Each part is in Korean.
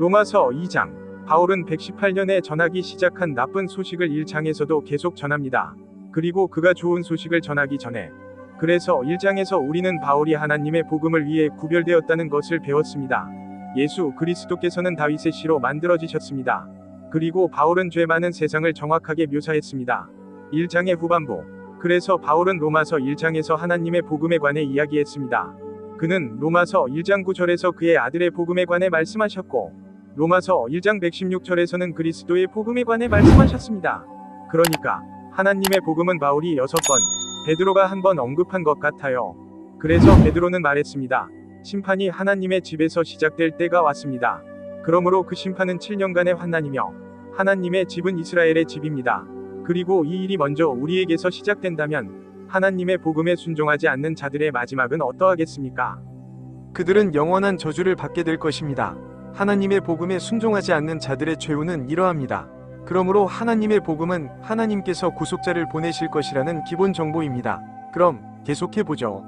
로마서 2장. 바울은 118년에 전하기 시작한 나쁜 소식을 1장에서도 계속 전합니다. 그리고 그가 좋은 소식을 전하기 전에, 그래서 1장에서 우리는 바울이 하나님의 복음을 위해 구별되었다는 것을 배웠습니다. 예수 그리스도께서는 다윗의 씨로 만들어지셨습니다. 그리고 바울은 죄 많은 세상을 정확하게 묘사했습니다. 1장의 후반부. 그래서 바울은 로마서 1장에서 하나님의 복음에 관해 이야기했습니다. 그는 로마서 1장 9절에서 그의 아들의 복음에 관해 말씀하셨고, 로마서 1장 116절에서는 그리스도의 복음에 관해 말씀하셨습니다. 그러니까 하나님의 복음은 바울이 6번, 베드로가 1번 언급한 것 같아요. 그래서 베드로는 말했습니다. 심판이 하나님의 집에서 시작될 때가 왔습니다. 그러므로 그 심판은 7년간의 환난이며, 하나님의 집은 이스라엘의 집입니다. 그리고 이 일이 먼저 우리에게서 시작된다면 하나님의 복음에 순종하지 않는 자들의 마지막은 어떠하겠습니까? 그들은 영원한 저주를 받게 될 것입니다. 하나님의 복음에 순종하지 않는 자들의 최후는 이러합니다. 그러므로 하나님의 복음은 하나님께서 구속자를 보내실 것이라는 기본 정보입니다. 그럼 계속해보죠.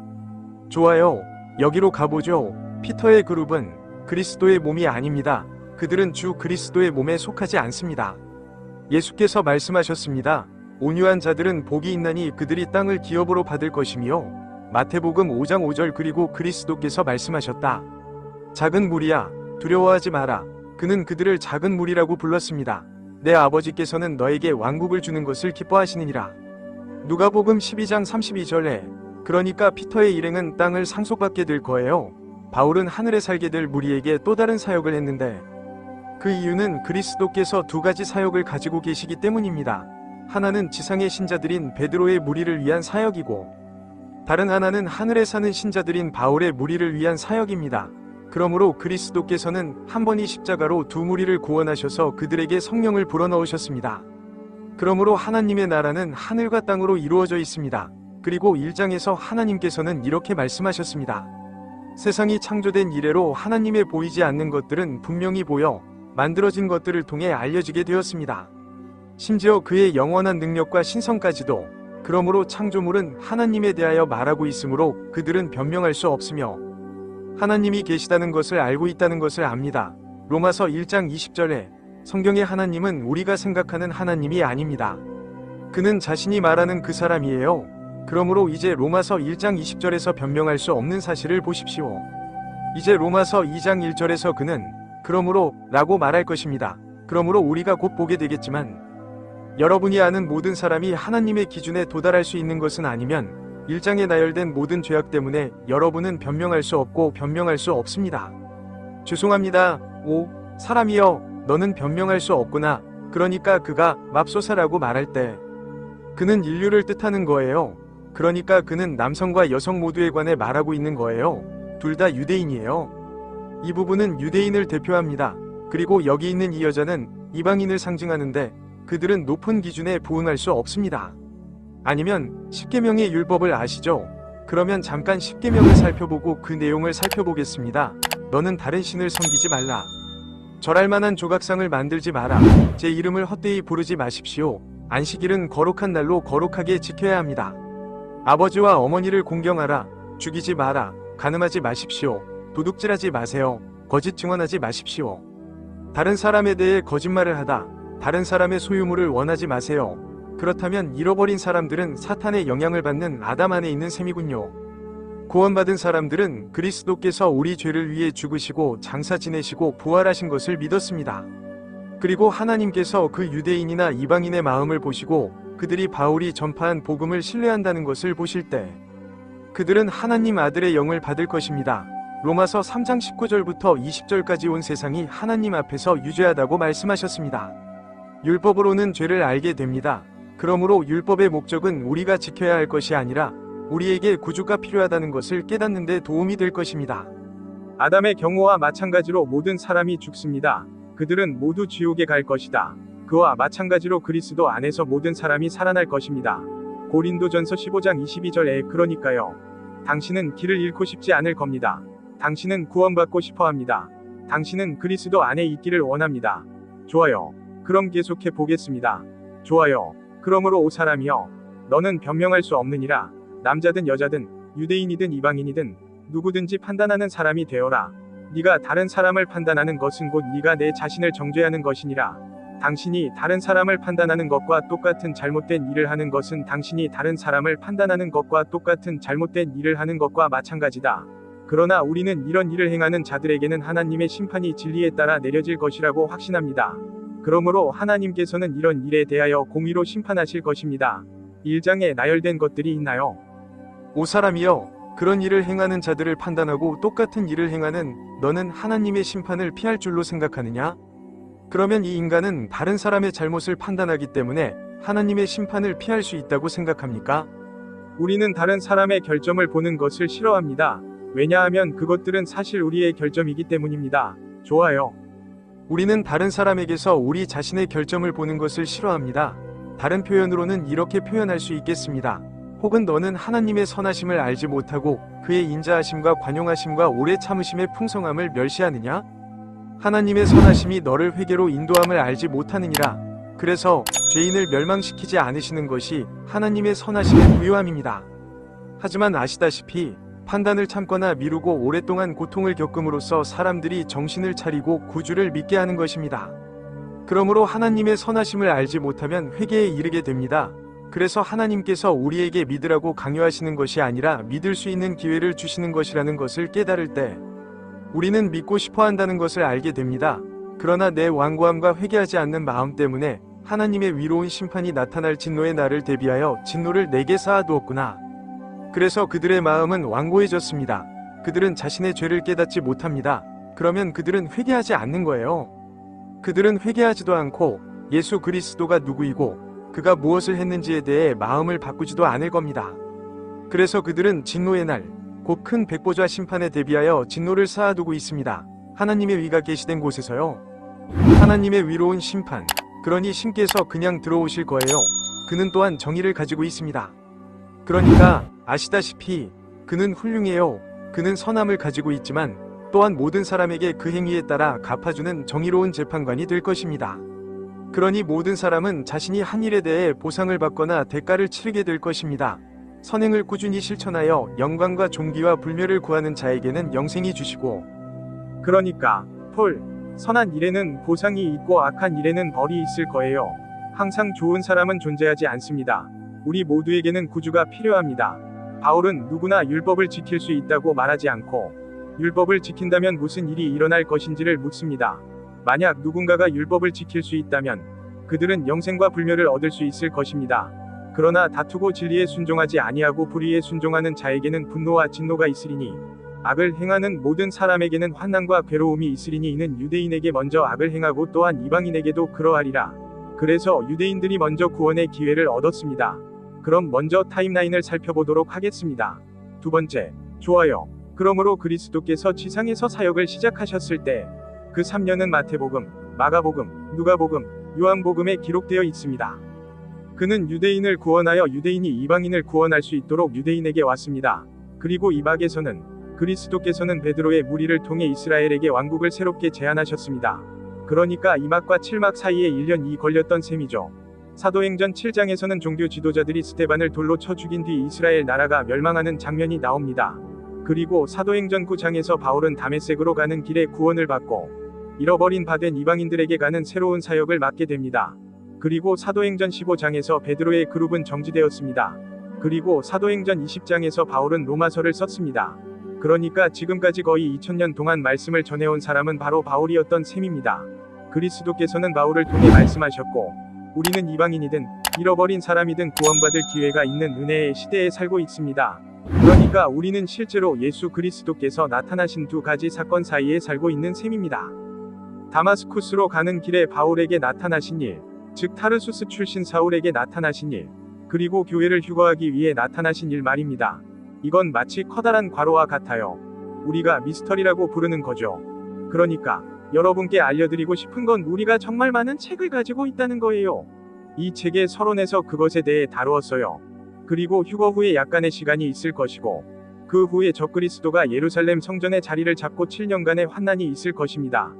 좋아요. 여기로 가보죠. 피터의 그룹은 그리스도의 몸이 아닙니다. 그들은 주 그리스도의 몸에 속하지 않습니다. 예수께서 말씀하셨습니다. 온유한 자들은 복이 있나니 그들이 땅을 기업으로 받을 것이며, 마태복음 5장 5절. 그리고 그리스도께서 말씀하셨다. 작은 무리야, 두려워하지 마라. 그는 그들을 작은 무리라고 불렀습니다. 내 아버지께서는 너에게 왕국을 주는 것을 기뻐하시느니라. 누가복음 12장 32절에 그러니까 피터의 일행은 땅을 상속받게 될 거예요. 바울은 하늘에 살게 될 무리에게 또 다른 사역을 했는데, 그 이유는 그리스도께서 두 가지 사역을 가지고 계시기 때문입니다. 하나는 지상의 신자들인 베드로의 무리를 위한 사역이고, 다른 하나는 하늘에 사는 신자들인 바울의 무리를 위한 사역입니다. 그러므로 그리스도께서는 한 번이 십자가로 두 무리를 구원하셔서 그들에게 성령을 불어넣으셨습니다. 그러므로 하나님의 나라는 하늘과 땅으로 이루어져 있습니다. 그리고 1장에서 하나님께서는 이렇게 말씀하셨습니다. 세상이 창조된 이래로 하나님의 보이지 않는 것들은 분명히 보여 만들어진 것들을 통해 알려지게 되었습니다. 심지어 그의 영원한 능력과 신성까지도. 그러므로 창조물은 하나님에 대하여 말하고 있으므로 그들은 변명할 수 없으며, 하나님이 계시다는 것을 알고 있다는 것을 압니다. 로마서 1장 20절에 성경의 하나님은 우리가 생각하는 하나님이 아닙니다. 그는 자신이 말하는 그 사람이에요. 그러므로 이제 로마서 1장 20절에서 변명할 수 없는 사실을 보십시오. 이제 로마서 2장 1절에서 그는 그러므로 라고 말할 것입니다. 그러므로 우리가 곧 보게 되겠지만, 여러분이 아는 모든 사람이 하나님의 기준에 도달할 수 있는 것은 아니면 1장에 나열된 모든 죄악 때문에 여러분은 변명할 수 없고 변명할 수 없습니다. 죄송합니다. 오, 사람이여, 너는 변명할 수 없구나. 그러니까 그가 맙소사라고 말할 때 그는 인류를 뜻하는 거예요. 그러니까 그는 남성과 여성 모두에 관해 말하고 있는 거예요. 둘 다 유대인이에요. 이 부분은 유대인을 대표합니다. 그리고 여기 있는 이 여자는 이방인을 상징하는데 그들은 높은 기준에 부응할 수 없습니다. 아니면 10계명의 율법을 아시죠? 그러면 잠깐 10계명을 살펴보고 그 내용을 살펴보겠습니다. 너는 다른 신을 섬기지 말라. 절할 만한 조각상을 만들지 마라. 제 이름을 헛되이 부르지 마십시오. 안식일은 거룩한 날로 거룩하게 지켜야 합니다. 아버지와 어머니를 공경하라. 죽이지 마라. 간음하지 마십시오. 도둑질하지 마세요. 거짓 증언하지 마십시오. 다른 사람에 대해 거짓말을 하다. 다른 사람의 소유물을 원하지 마세요. 그렇다면 잃어버린 사람들은 사탄의 영향을 받는 아담 안에 있는 셈이군요. 구원받은 사람들은 그리스도께서 우리 죄를 위해 죽으시고 장사 지내시고 부활하신 것을 믿었습니다. 그리고 하나님께서 그 유대인이나 이방인의 마음을 보시고 그들이 바울이 전파한 복음을 신뢰한다는 것을 보실 때 그들은 하나님 아들의 영을 받을 것입니다. 로마서 3장 19절부터 20절까지 온 세상이 하나님 앞에서 유죄하다고 말씀하셨습니다. 율법으로는 죄를 알게 됩니다. 그러므로 율법의 목적은 우리가 지켜야 할 것이 아니라 우리에게 구주가 필요하다는 것을 깨닫는 데 도움이 될 것입니다. 아담의 경우와 마찬가지로 모든 사람이 죽습니다. 그들은 모두 지옥에 갈 것이다. 그와 마찬가지로 그리스도 안에서 모든 사람이 살아날 것입니다. 고린도전서 15장 22절에 그러니까요. 당신은 길을 잃고 싶지 않을 겁니다. 당신은 구원받고 싶어 합니다. 당신은 그리스도 안에 있기를 원합니다. 좋아요. 그럼 계속해 보겠습니다. 좋아요. 그러므로 오 사람이여, 너는 변명할 수 없느니라. 남자든 여자든 유대인이든 이방인이든 누구든지 판단하는 사람이 되어라. 네가 다른 사람을 판단하는 것은 곧 네가 내 자신을 정죄하는 것이니라. 당신이 다른 사람을 판단하는 것과 똑같은 잘못된 일을 하는 것은 당신이 다른 사람을 판단하는 것과 똑같은 잘못된 일을 하는 것과 마찬가지다. 그러나 우리는 이런 일을 행하는 자들에게는 하나님의 심판이 진리에 따라 내려질 것이라고 확신합니다. 그러므로 하나님께서는 이런 일에 대하여 공의로 심판하실 것입니다. 1장에 나열된 것들이 있나요? 오 사람이여, 그런 일을 행하는 자들을 판단하고 똑같은 일을 행하는 너는 하나님의 심판을 피할 줄로 생각하느냐? 그러면 이 인간은 다른 사람의 잘못을 판단하기 때문에 하나님의 심판을 피할 수 있다고 생각합니까? 우리는 다른 사람의 결점을 보는 것을 싫어합니다. 왜냐하면 그것들은 사실 우리의 결점이기 때문입니다. 좋아요. 우리는 다른 사람에게서 우리 자신의 결점을 보는 것을 싫어합니다. 다른 표현으로는 이렇게 표현할 수 있겠습니다. 혹은 너는 하나님의 선하심을 알지 못하고 그의 인자하심과 관용하심과 오래 참으심의 풍성함을 멸시하느냐? 하나님의 선하심이 너를 회개로 인도함을 알지 못하느니라. 그래서 죄인을 멸망시키지 않으시는 것이 하나님의 선하심의 부요함입니다. 하지만 아시다시피 판단을 참거나 미루고 오랫동안 고통을 겪음으로써 사람들이 정신을 차리고 구주를 믿게 하는 것입니다. 그러므로 하나님의 선하심을 알지 못하면 회개에 이르게 됩니다. 그래서 하나님께서 우리에게 믿으라고 강요하시는 것이 아니라 믿을 수 있는 기회를 주시는 것이라는 것을 깨달을 때 우리는 믿고 싶어 한다는 것을 알게 됩니다. 그러나 내 완고함과 회개하지 않는 마음 때문에 하나님의 위로운 심판이 나타날 진노의 날을 대비하여 진노를 내게 쌓아두었구나. 그래서 그들의 마음은 완고해졌습니다. 그들은 자신의 죄를 깨닫지 못합니다. 그러면 그들은 회개하지 않는 거예요. 그들은 회개하지도 않고 예수 그리스도가 누구이고 그가 무엇을 했는지에 대해 마음을 바꾸지도 않을 겁니다. 그래서 그들은 진노의 날, 곧 큰 백보자 심판에 대비하여 진노를 쌓아두고 있습니다. 하나님의 위가 계시된 곳에서요. 하나님의 위로운 심판, 그러니 신께서 그냥 들어오실 거예요. 그는 또한 정의를 가지고 있습니다. 그러니까 아시다시피 그는 훌륭해요. 그는 선함을 가지고 있지만 또한 모든 사람에게 그 행위에 따라 갚아주는 정의로운 재판관이 될 것입니다. 그러니 모든 사람은 자신이 한 일에 대해 보상을 받거나 대가를 치르게 될 것입니다. 선행을 꾸준히 실천하여 영광과 존귀와 불멸을 구하는 자에게는 영생이 주시고, 그러니까 폴, 선한 일에는 보상이 있고 악한 일에는 벌이 있을 거예요. 항상 좋은 사람은 존재하지 않습니다. 우리 모두에게는 구주가 필요합니다. 바울은 누구나 율법을 지킬 수 있다고 말하지 않고 율법을 지킨다면 무슨 일이 일어날 것인지를 묻습니다. 만약 누군가가 율법을 지킬 수 있다면 그들은 영생과 불멸을 얻을 수 있을 것입니다. 그러나 다투고 진리에 순종하지 아니하고 불의에 순종하는 자에게는 분노와 진노가 있으리니 악을 행하는 모든 사람에게는 환난과 괴로움이 있으리니 이는 유대인에게 먼저 악을 행하고 또한 이방인에게도 그러하리라. 그래서 유대인들이 먼저 구원의 기회를 얻었습니다. 그럼 먼저 타임라인을 살펴보도록 하겠습니다. 두 번째, 좋아요. 그러므로 그리스도께서 지상에서 사역을 시작하셨을 때 그 3년은 마태복음, 마가복음, 누가복음, 요한복음에 기록되어 있습니다. 그는 유대인을 구원하여 유대인이 이방인을 구원할 수 있도록 유대인에게 왔습니다. 그리고 이 박에서는 그리스도께서는 베드로의 무리를 통해 이스라엘에게 왕국을 새롭게 제안하셨습니다. 그러니까 2막과 7막 사이에 1년이 걸렸던 셈이죠. 사도행전 7장에서는 종교 지도자들이 스데반을 돌로 쳐 죽인 뒤 이스라엘 나라가 멸망하는 장면이 나옵니다. 그리고 사도행전 9장에서 바울은 다메섹으로 가는 길에 구원을 받고 잃어버린 바된 이방인들에게 가는 새로운 사역을 맡게 됩니다. 그리고 사도행전 15장에서 베드로의 그룹은 정지되었습니다. 그리고 사도행전 20장에서 바울은 로마서를 썼습니다. 그러니까 지금까지 거의 2000년 동안 말씀을 전해온 사람은 바로 바울이었던 셈입니다. 그리스도께서는 바울을 통해 말씀하셨고 우리는 이방인이든 잃어버린 사람이든 구원받을 기회가 있는 은혜의 시대에 살고 있습니다. 그러니까 우리는 실제로 예수 그리스도께서 나타나신 두 가지 사건 사이에 살고 있는 셈입니다. 다마스쿠스로 가는 길에 바울에게 나타나신 일, 즉 타르수스 출신 사울에게 나타나신 일, 그리고 교회를 휴거하기 위해 나타나신 일 말입니다. 이건 마치 커다란 괄호와 같아요. 우리가 미스터리라고 부르는 거죠. 그러니까 여러분께 알려드리고 싶은 건 우리가 정말 많은 책을 가지고 있다는 거예요. 이 책에 서론에서 그것에 대해 다루었어요. 그리고 휴거 후에 약간의 시간이 있을 것이고 그 후에 적그리스도가 예루살렘 성전의 자리를 잡고 7년간의 환난이 있을 것입니다.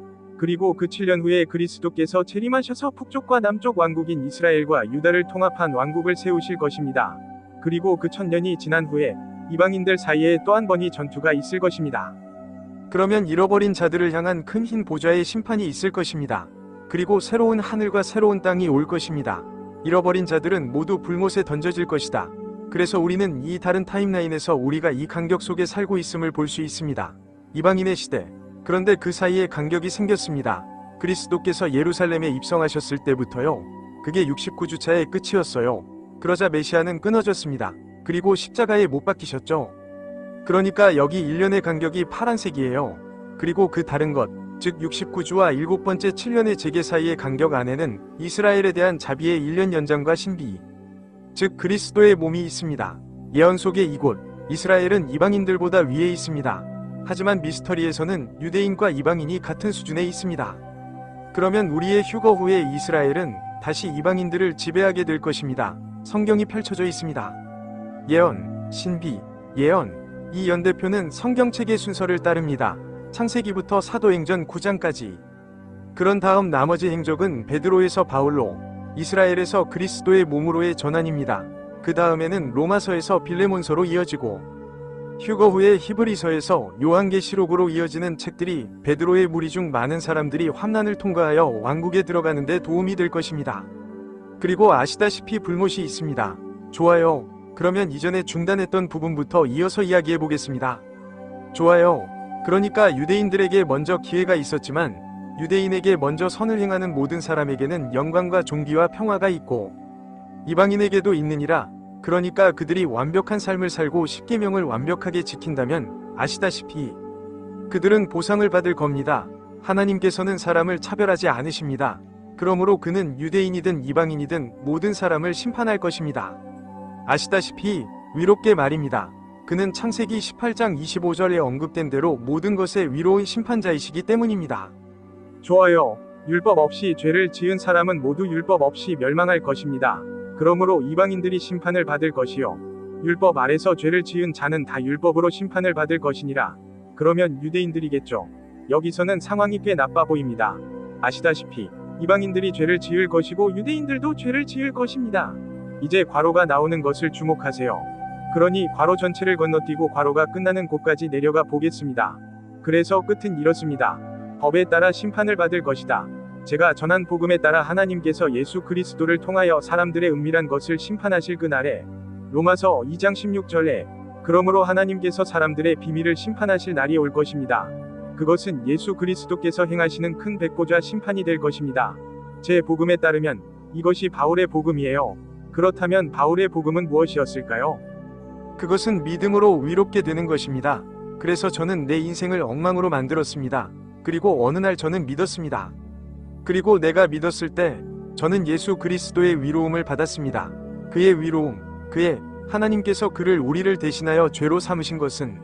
그리고 그 7년 후에 그리스도께서 재림하셔서 북쪽과 남쪽 왕국인 이스라엘과 유다를 통합한 왕국을 세우실 것입니다. 그리고 그 1000년이 지난 후에 이방인들 사이에 또 한 번이 전투가 있을 것입니다. 그러면 잃어버린 자들을 향한 큰 흰 보좌의 심판이 있을 것입니다. 그리고 새로운 하늘과 새로운 땅이 올 것입니다. 잃어버린 자들은 모두 불못에 던져질 것이다. 그래서 우리는 이 다른 타임라인에서 우리가 이 간격 속에 살고 있음을 볼 수 있습니다. 이방인의 시대. 그런데 그 사이에 간격이 생겼습니다. 그리스도께서 예루살렘에 입성하셨을 때부터요. 그게 69주차의 끝이었어요. 그러자 메시아는 끊어졌습니다. 그리고 십자가에 못 박히셨죠. 그러니까 여기 1년의 간격이 파란색이에요. 그리고 그 다른 것, 즉 69주와 7번째 7년의 재계 사이의 간격 안에는 이스라엘에 대한 자비의 1년 연장과 신비, 즉 그리스도의 몸이 있습니다. 예언 속의 이곳, 이스라엘은 이방인들보다 위에 있습니다. 하지만 미스터리에서는 유대인과 이방인이 같은 수준에 있습니다. 그러면 우리의 휴거 후에 이스라엘은 다시 이방인들을 지배하게 될 것입니다. 성경이 펼쳐져 있습니다. 예언, 신비, 예언. 이 연대표는 성경책의 순서를 따릅니다. 창세기부터 사도행전 9장까지. 그런 다음 나머지 행적은 베드로에서 바울로, 이스라엘에서 그리스도의 몸으로의 전환입니다. 그 다음에는 로마서에서 빌레몬서로 이어지고, 휴거 후에 히브리서에서 요한계시록으로 이어지는 책들이 베드로의 무리 중 많은 사람들이 환난을 통과하여 왕국에 들어가는 데 도움이 될 것입니다. 그리고 아시다시피 불못이 있습니다. 좋아요. 그러면 이전에 중단했던 부분부터 이어서 이야기해 보겠습니다. 좋아요. 그러니까 유대인들에게 먼저 기회가 있었지만 유대인에게 먼저 선을 행하는 모든 사람에게는 영광과 존귀와 평화가 있고 이방인에게도 있느니라. 그러니까 그들이 완벽한 삶을 살고 십계명을 완벽하게 지킨다면 아시다시피 그들은 보상을 받을 겁니다. 하나님께서는 사람을 차별하지 않으십니다. 그러므로 그는 유대인이든 이방인이든 모든 사람을 심판할 것입니다. 아시다시피 위롭게 말입니다. 그는 창세기 18장 25절에 언급된 대로 모든 것에 위로운 심판자이시기 때문입니다. 좋아요. 율법 없이 죄를 지은 사람은 모두 율법 없이 멸망할 것입니다. 그러므로 이방인들이 심판을 받을 것이요. 율법 아래서 죄를 지은 자는 다 율법으로 심판을 받을 것이니라. 그러면 유대인들이겠죠. 여기서는 상황이 꽤 나빠 보입니다. 아시다시피 이방인들이 죄를 지을 것이고 유대인들도 죄를 지을 것입니다. 이제 괄호가 나오는 것을 주목하세요. 그러니 괄호 전체를 건너뛰고 괄호가 끝나는 곳까지 내려가 보겠습니다. 그래서 끝은 이렇습니다. 법에 따라 심판을 받을 것이다. 제가 전한 복음에 따라 하나님께서 예수 그리스도를 통하여 사람들의 은밀한 것을 심판하실 그날에 로마서 2장 16절에 그러므로 하나님께서 사람들의 비밀을 심판하실 날이 올 것입니다. 그것은 예수 그리스도께서 행하시는 큰 백보좌 심판이 될 것입니다. 제 복음에 따르면 이것이 바울의 복음이에요. 그렇다면 바울의 복음은 무엇이었을까요? 그것은 믿음으로 위롭게 되는 것입니다. 그래서 저는 내 인생을 엉망으로 만들었습니다. 그리고 어느 날 저는 믿었습니다. 그리고 내가 믿었을 때 저는 예수 그리스도의 위로움을 받았습니다. 그의 위로움, 그의 하나님께서 그를 우리를 대신하여 죄로 삼으신 것은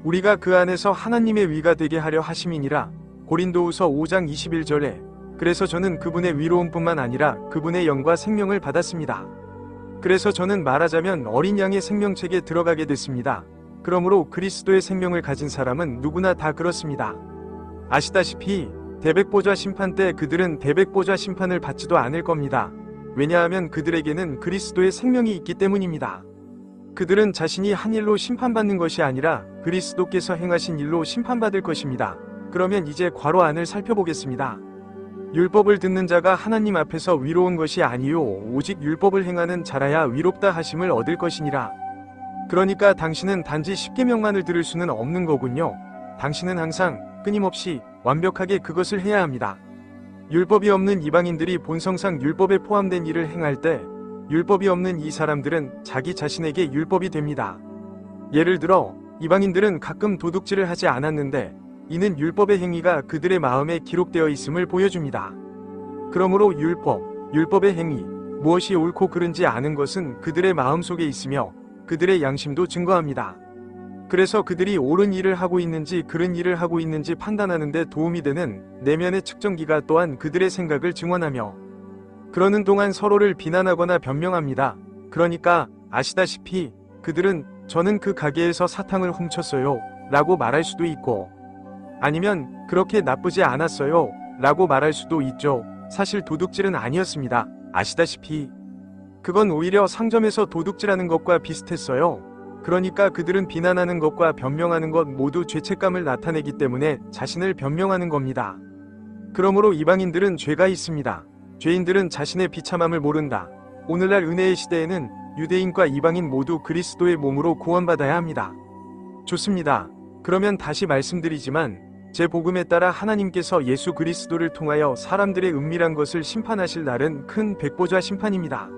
우리가 그 안에서 하나님의 위가 되게 하려 하심이니라. 고린도후서 5장 21절에 그래서 저는 그분의 위로움뿐만 아니라 그분의 영과 생명을 받았습니다. 그래서 저는 말하자면 어린 양의 생명책에 들어가게 됐습니다. 그러므로 그리스도의 생명을 가진 사람은 누구나 다 그렇습니다. 아시다시피 대백보좌 심판 때 그들은 대백보좌 심판을 받지도 않을 겁니다. 왜냐하면 그들에게는 그리스도의 생명이 있기 때문입니다. 그들은 자신이 한 일로 심판받는 것이 아니라 그리스도께서 행하신 일로 심판받을 것입니다. 그러면 이제 괄호 안을 살펴보겠습니다. 율법을 듣는 자가 하나님 앞에서 위로운 것이 아니요 오직 율법을 행하는 자라야 위롭다 하심을 얻을 것이니라. 그러니까 당신은 단지 십계명만을 들을 수는 없는 거군요. 당신은 항상 끊임없이 완벽하게 그것을 해야 합니다. 율법이 없는 이방인들이 본성상 율법에 포함된 일을 행할 때 율법이 없는 이 사람들은 자기 자신에게 율법이 됩니다. 예를 들어 이방인들은 가끔 도둑질을 하지 않았는데 이는 율법의 행위가 그들의 마음에 기록되어 있음을 보여줍니다. 그러므로 율법의 행위, 무엇이 옳고 그른지 아는 것은 그들의 마음속에 있으며 그들의 양심도 증거합니다. 그래서 그들이 옳은 일을 하고 있는지 그른 일을 하고 있는지 판단하는 데 도움이 되는 내면의 측정기가 또한 그들의 생각을 증언하며 그러는 동안 서로를 비난하거나 변명합니다. 그러니까 아시다시피 그들은 저는 그 가게에서 사탕을 훔쳤어요 라고 말할 수도 있고 아니면 그렇게 나쁘지 않았어요 라고 말할 수도 있죠. 사실 도둑질은 아니었습니다. 아시다시피 그건 오히려 상점에서 도둑질하는 것과 비슷했어요. 그러니까 그들은 비난하는 것과 변명하는 것 모두 죄책감을 나타내기 때문에 자신을 변명하는 겁니다. 그러므로 이방인들은 죄가 있습니다. 죄인들은 자신의 비참함을 모른다. 오늘날 은혜의 시대에는 유대인과 이방인 모두 그리스도의 몸으로 구원받아야 합니다. 좋습니다. 그러면 다시 말씀드리지만 제 복음에 따라 하나님께서 예수 그리스도를 통하여 사람들의 은밀한 것을 심판하실 날은 큰 백보자 심판입니다.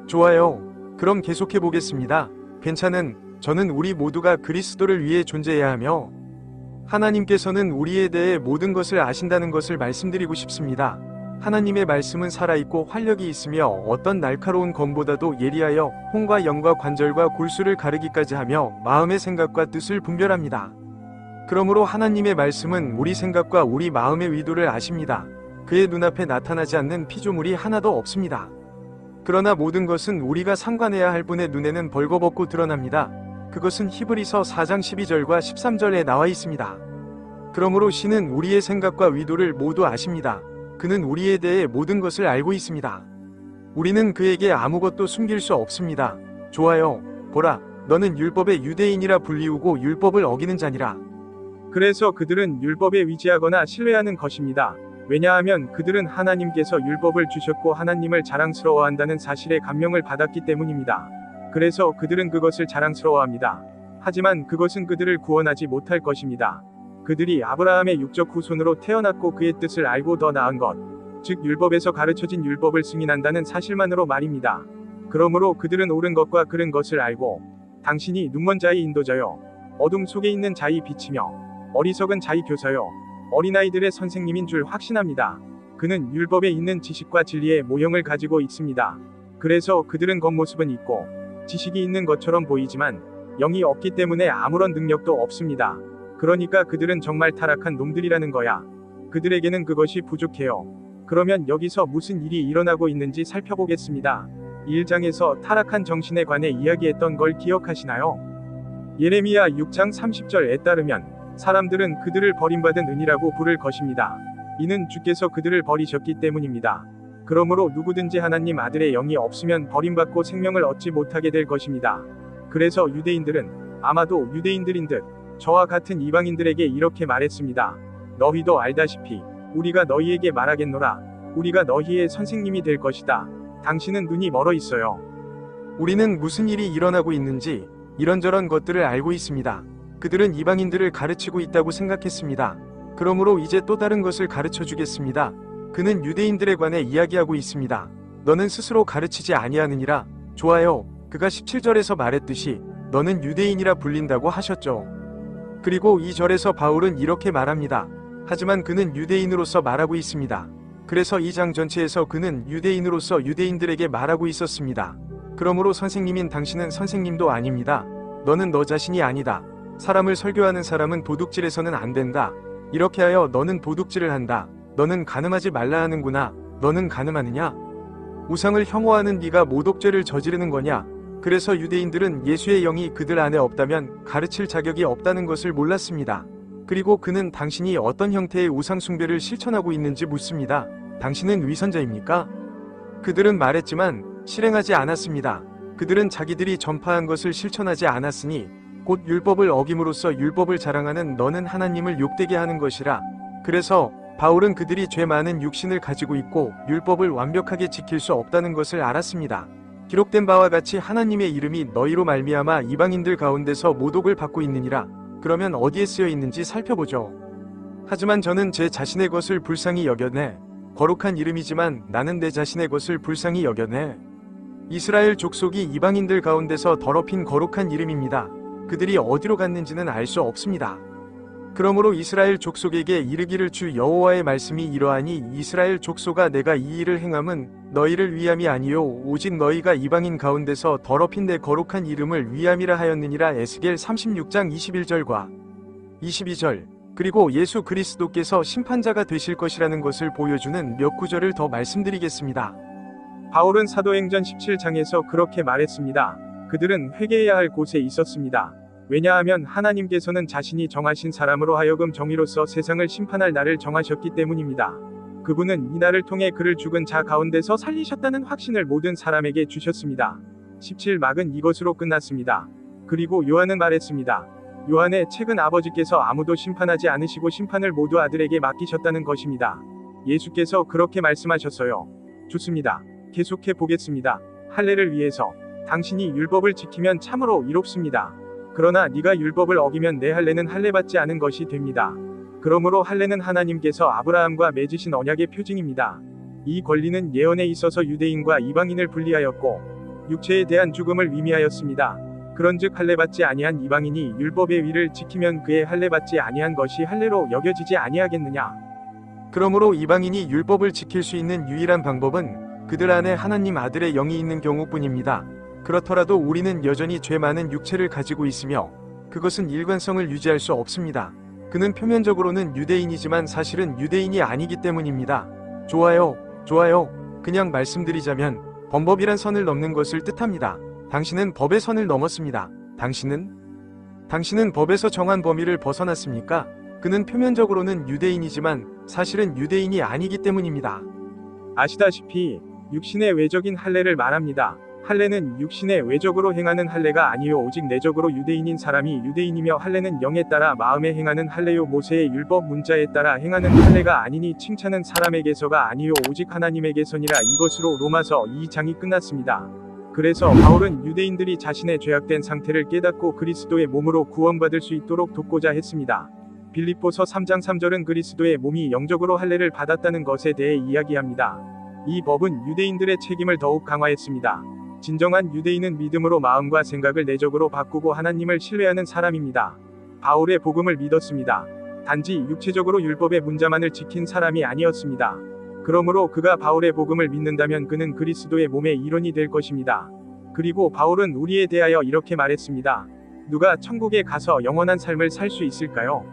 좋아요. 그럼 계속해 보겠습니다. 괜찮은 저는 우리 모두가 그리스도를 위해 존재해야 하며 하나님께서는 우리에 대해 모든 것을 아신다는 것을 말씀드리고 싶습니다. 하나님의 말씀은 살아있고 활력이 있으며 어떤 날카로운 검보다도 예리하여 혼과 영과 관절과 골수를 가르기까지 하며 마음의 생각과 뜻을 분별합니다. 그러므로 하나님의 말씀은 우리 생각과 우리 마음의 의도를 아십니다. 그의 눈앞에 나타나지 않는 피조물이 하나도 없습니다. 그러나 모든 것은 우리가 상관해야 할 분의 눈에는 벌거벗고 드러납니다. 그것은 히브리서 4장 12절과 13절에 나와 있습니다. 그러므로 신은 우리의 생각과 의도를 모두 아십니다. 그는 우리에 대해 모든 것을 알고 있습니다. 우리는 그에게 아무것도 숨길 수 없습니다. 좋아요. 보라, 너는 율법의 유대인이라 불리우고 율법을 어기는 자니라. 그래서 그들은 율법에 의지하거나 신뢰하는 것입니다. 왜냐하면 그들은 하나님께서 율법을 주셨고 하나님을 자랑스러워한다는 사실에 감명을 받았기 때문입니다. 그래서 그들은 그것을 자랑스러워합니다. 하지만 그것은 그들을 구원하지 못할 것입니다. 그들이 아브라함의 육적 후손으로 태어났고 그의 뜻을 알고 더 나은 것, 즉 율법에서 가르쳐진 율법을 승인한다는 사실만으로 말입니다. 그러므로 그들은 옳은 것과 그른 것을 알고 당신이 눈먼 자의 인도자요, 어둠 속에 있는 자의 빛이며 어리석은 자의 교사요, 어린아이들의 선생님인 줄 확신합니다. 그는 율법에 있는 지식과 진리의 모형을 가지고 있습니다. 그래서 그들은 겉모습은 있고 지식이 있는 것처럼 보이지만 영이 없기 때문에 아무런 능력도 없습니다. 그러니까 그들은 정말 타락한 놈들이라는 거야. 그들에게는 그것이 부족해요. 그러면 여기서 무슨 일이 일어나고 있는지 살펴보겠습니다. 1장에서 타락한 정신에 관해 이야기했던 걸 기억하시나요? 예레미야 6장 30절에 따르면 사람들은 그들을 버림받은 은이라고 부를 것입니다. 이는 주께서 그들을 버리셨기 때문입니다. 그러므로 누구든지 하나님 아들의 영이 없으면 버림받고 생명을 얻지 못하게 될 것입니다. 그래서 유대인들은 아마도 유대인들인 듯 저와 같은 이방인들에게 이렇게 말했습니다. 너희도 알다시피 우리가 너희에게 말하겠노라. 우리가 너희의 선생님이 될 것이다. 당신은 눈이 멀어 있어요. 우리는 무슨 일이 일어나고 있는지 이런저런 것들을 알고 있습니다. 그들은 이방인들을 가르치고 있다고 생각했습니다. 그러므로 이제 또 다른 것을 가르쳐 주겠습니다. 그는 유대인들에 관해 이야기하고 있습니다. 너는 스스로 가르치지 아니하느니라. 좋아요. 그가 17절에서 말했듯이 너는 유대인이라 불린다고 하셨죠. 그리고 이 절에서 바울은 이렇게 말합니다. 하지만 그는 유대인으로서 말하고 있습니다. 그래서 이 장 전체에서 그는 유대인으로서 유대인들에게 말하고 있었습니다. 그러므로 선생님인 당신은 선생님도 아닙니다. 너는 너 자신이 아니다. 사람을 설교하는 사람은 도둑질해서는 안 된다. 이렇게 하여 너는 도둑질을 한다. 너는 간음하지 말라 하는구나. 너는 간음하느냐? 우상을 혐오하는 네가 모독죄를 저지르는 거냐? 그래서 유대인들은 예수의 영이 그들 안에 없다면 가르칠 자격이 없다는 것을 몰랐습니다. 그리고 그는 당신이 어떤 형태의 우상 숭배를 실천하고 있는지 묻습니다. 당신은 위선자입니까? 그들은 말했지만 실행하지 않았습니다. 그들은 자기들이 전파한 것을 실천하지 않았으니 곧 율법을 어김으로써 율법을 자랑하는 너는 하나님을 욕되게 하는 것이라. 그래서 바울은 그들이 죄 많은 육신을 가지고 있고 율법을 완벽하게 지킬 수 없다는 것을 알았습니다. 기록된 바와 같이 하나님의 이름이 너희로 말미암아 이방인들 가운데서 모독을 받고 있느니라. 그러면 어디에 쓰여 있는지 살펴보죠. 하지만 저는 제 자신의 것을 불쌍히 여겨내. 거룩한 이름이지만 나는 내 자신의 것을 불쌍히 여겨내. 이스라엘 족속이 이방인들 가운데서 더럽힌 거룩한 이름입니다. 그들이 어디로 갔는지는 알 수 없습니다. 그러므로 이스라엘 족속에게 이르기를 주 여호와의 말씀이 이러하니 이스라엘 족속아 내가 이 일을 행함은 너희를 위함이 아니요 오직 너희가 이방인 가운데서 더럽힌 내 거룩한 이름을 위함이라 하였느니라. 에스겔 36장 21절과 22절. 그리고 예수 그리스도께서 심판자가 되실 것이라는 것을 보여주는 몇 구절을 더 말씀드리겠습니다. 바울은 사도행전 17장에서 그렇게 말했습니다. 그들은 회개해야 할 곳에 있었습니다. 왜냐하면 하나님께서는 자신이 정하신 사람으로 하여금 정의로서 세상을 심판할 날을 정하셨기 때문입니다. 그분은 이 날을 통해 그를 죽은 자 가운데서 살리셨다는 확신을 모든 사람에게 주셨습니다. 17막은 이것으로 끝났습니다. 그리고 요한은 말했습니다. 요한의 책은 아버지께서 아무도 심판하지 않으시고 심판을 모두 아들에게 맡기셨다는 것입니다. 예수께서 그렇게 말씀하셨어요. 좋습니다. 계속해 보겠습니다. 할례를 위해서 당신이 율법을 지키면 참으로 이롭습니다. 그러나 네가 율법을 어기면 내 할례는 할례받지 않은 것이 됩니다. 그러므로 할례는 하나님께서 아브라함과 맺으신 언약의 표징입니다. 이 권리는 예언에 있어서 유대인과 이방인을 분리하였고 육체에 대한 죽음을 의미하였습니다. 그런즉 할례받지 아니한 이방인이 율법의 위를 지키면 그의 할례받지 아니한 것이 할례로 여겨지지 아니하겠느냐. 그러므로 이방인이 율법을 지킬 수 있는 유일한 방법은 그들 안에 하나님 아들의 영이 있는 경우뿐입니다. 그렇더라도 우리는 여전히 죄 많은 육체를 가지고 있으며 그것은 일관성을 유지할 수 없습니다. 그는 표면적으로는 유대인이지만 사실은 유대인이 아니기 때문입니다. 좋아요. 그냥 말씀드리자면 범법이란 선을 넘는 것을 뜻합니다. 당신은 법의 선을 넘었습니다. 당신은 법에서 정한 범위를 벗어났습니까? 그는 표면적으로는 유대인이지만 사실은 유대인이 아니기 때문입니다. 아시다시피 육신의 외적인 할례를 말합니다. 할례는 육신의 외적으로 행하는 할례가 아니요 오직 내적으로 유대인인 사람이 유대인이며 할례는 영에 따라 마음에 행하는 할례요 모세의 율법 문자에 따라 행하는 할례가 아니니 칭찬은 사람에게서가 아니요 오직 하나님에게서니라. 이것으로 로마서 2장이 끝났습니다. 그래서 바울은 유대인들이 자신의 죄악된 상태를 깨닫고 그리스도의 몸으로 구원받을 수 있도록 돕고자 했습니다. 빌립보서 3장 3절은 그리스도의 몸이 영적으로 할례를 받았다는 것에 대해 이야기합니다. 이 법은 유대인들의 책임을 더욱 강화했습니다. 진정한 유대인은 믿음으로 마음과 생각을 내적으로 바꾸고 하나님을 신뢰하는 사람입니다. 바울의 복음을 믿었습니다. 단지 육체적으로 율법의 문자만을 지킨 사람이 아니었습니다. 그러므로 그가 바울의 복음을 믿는다면 그는 그리스도의 몸의 일원이 될 것입니다. 그리고 바울은 우리에 대하여 이렇게 말했습니다. 누가 천국에 가서 영원한 삶을 살 수 있을까요?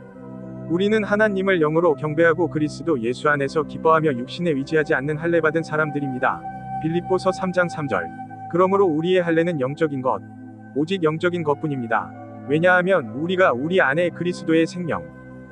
우리는 하나님을 영으로 경배하고 그리스도 예수 안에서 기뻐하며 육신에 위지하지 않는 할례받은 사람들입니다. 빌립보서 3장 3절. 그러므로 우리의 할례는 영적인 것, 오직 영적인 것뿐입니다. 왜냐하면 우리가 우리 안에 그리스도의 생명,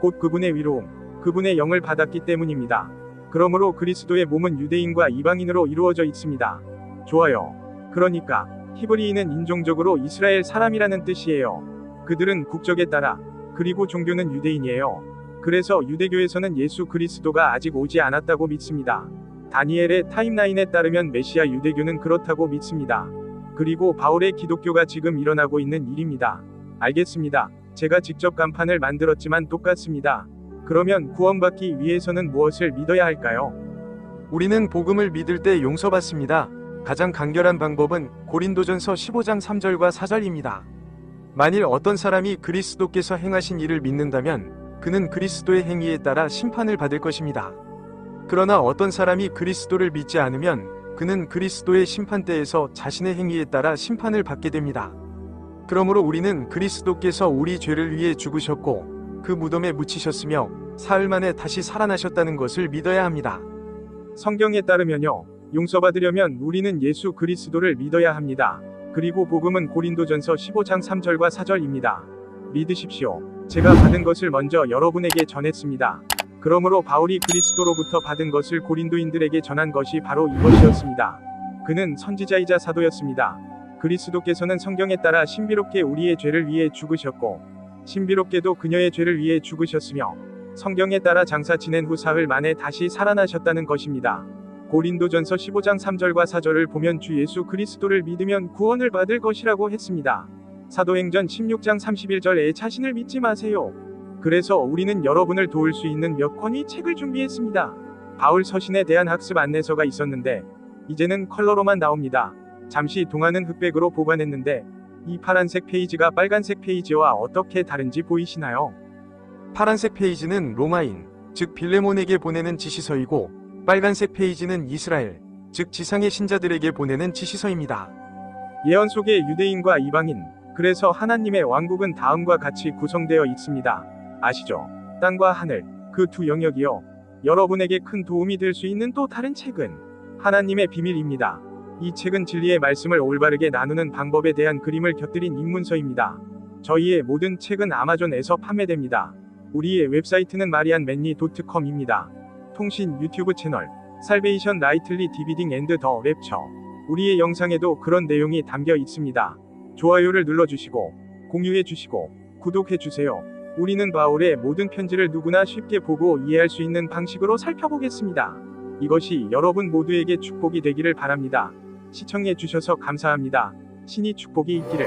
곧 그분의 위로움, 그분의 영을 받았기 때문입니다. 그러므로 그리스도의 몸은 유대인과 이방인으로 이루어져 있습니다. 좋아요. 그러니까 히브리인은 인종적으로 이스라엘 사람이라는 뜻이에요. 그들은 국적에 따라, 그리고 종교는 유대인이에요. 그래서 유대교에서는 예수 그리스도가 아직 오지 않았다고 믿습니다. 다니엘의 타임라인에 따르면 메시아 유대교는 그렇다고 믿습니다. 그리고 바울의 기독교가 지금 일어나고 있는 일입니다. 알겠습니다. 제가 직접 간판을 만들었지만 똑같습니다. 그러면 구원받기 위해서는 무엇을 믿어야 할까요? 우리는 복음을 믿을 때 용서받습니다. 가장 간결한 방법은 고린도전서 15장 3절과 4절입니다. 만일 어떤 사람이 그리스도께서 행하신 일을 믿는다면 그는 그리스도의 행위에 따라 심판을 받을 것입니다. 그러나 어떤 사람이 그리스도를 믿지 않으면 그는 그리스도의 심판대에서 자신의 행위에 따라 심판을 받게 됩니다. 그러므로 우리는 그리스도께서 우리 죄를 위해 죽으셨고 그 무덤에 묻히셨으며 사흘 만에 다시 살아나셨다는 것을 믿어야 합니다. 성경에 따르면요. 용서받으려면 우리는 예수 그리스도를 믿어야 합니다. 그리고 복음은 고린도전서 15장 3절과 4절입니다. 믿으십시오. 제가 받은 것을 먼저 여러분에게 전했습니다. 그러므로 바울이 그리스도로부터 받은 것을 고린도인들에게 전한 것이 바로 이것이었습니다. 그는 선지자이자 사도였습니다. 그리스도께서는 성경에 따라 신비롭게 우리의 죄를 위해 죽으셨고 신비롭게도 그녀의 죄를 위해 죽으셨으며 성경에 따라 장사 지낸 후 사흘 만에 다시 살아나셨다는 것입니다. 고린도전서 15장 3절과 4절을 보면 주 예수 그리스도를 믿으면 구원을 받을 것이라고 했습니다. 사도행전 16장 31절에 자신을 믿지 마세요. 그래서 우리는 여러분을 도울 수 있는 몇 권의 책을 준비했습니다. 바울 서신에 대한 학습 안내서가 있었는데 이제는 컬러로만 나옵니다. 잠시 동안은 흑백으로 보관했는데 이 파란색 페이지가 빨간색 페이지와 어떻게 다른지 보이시나요? 파란색 페이지는 로마인, 즉 빌레몬에게 보내는 지시서이고 빨간색 페이지는 이스라엘, 즉 지상의 신자들에게 보내는 지시서입니다. 예언 속에 유대인과 이방인, 그래서 하나님의 왕국은 다음과 같이 구성되어 있습니다. 아시죠? 땅과 하늘, 그 두 영역이요. 여러분에게 큰 도움이 될 수 있는 또 다른 책은 하나님의 비밀입니다. 이 책은 진리의 말씀을 올바르게 나누는 방법에 대한 그림을 곁들인 입문서입니다. 저희의 모든 책은 아마존에서 판매됩니다. 우리의 웹사이트는 marianmanly.com입니다. 통신 유튜브 채널 살베이션 라이틀리 디비딩 앤드 더 랩처. 우리의 영상에도 그런 내용이 담겨 있습니다. 좋아요를 눌러주시고 공유해 주시고 구독해 주세요. 우리는 바울의 모든 편지를 누구나 쉽게 보고 이해할 수 있는 방식으로 살펴보겠습니다. 이것이 여러분 모두에게 축복이 되기를 바랍니다. 시청해 주셔서 감사합니다. 신이 축복이 있기를.